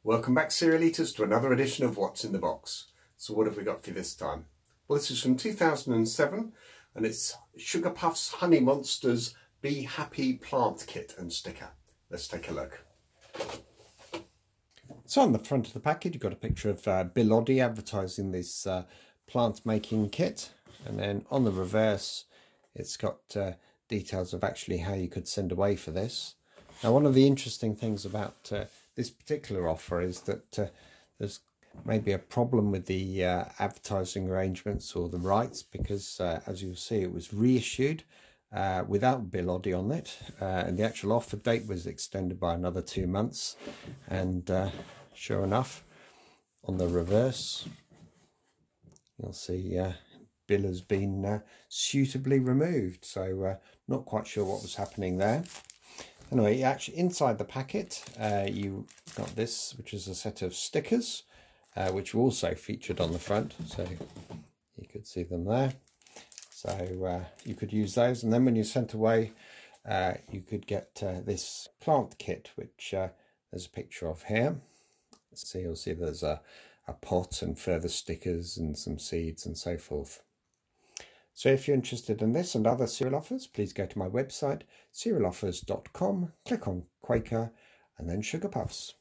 Welcome back, cereal eaters, to another edition of What's in the Box. So what have we got for you this time? Well, this is from 2007 and it's Sugar Puffs Honey Monsters Be Happy Plant Kit and sticker. Let's take a look. So on the front of the package you've got a picture of Bill Oddie advertising this plant making kit, and then on the reverse it's got details of actually how you could send away for this. Now, one of the interesting things about this particular offer is that there's maybe a problem with the advertising arrangements or the rights, because as you'll see, it was reissued without Bill Oddie on it, and the actual offer date was extended by another 2 months, and sure enough, on the reverse you'll see Bill has been suitably removed, so not quite sure what was happening there. Anyway, actually inside the packet you got this, which is a set of stickers which were also featured on the front, so you could see them there. So you could use those, and then when you sent away you could get this plant kit, which there's a picture of here. So you'll see there's a pot and further stickers and some seeds and so forth. So if you're interested in this and other cereal offers, please go to my website, cerealoffers.com, click on Quaker and then Sugar Puffs.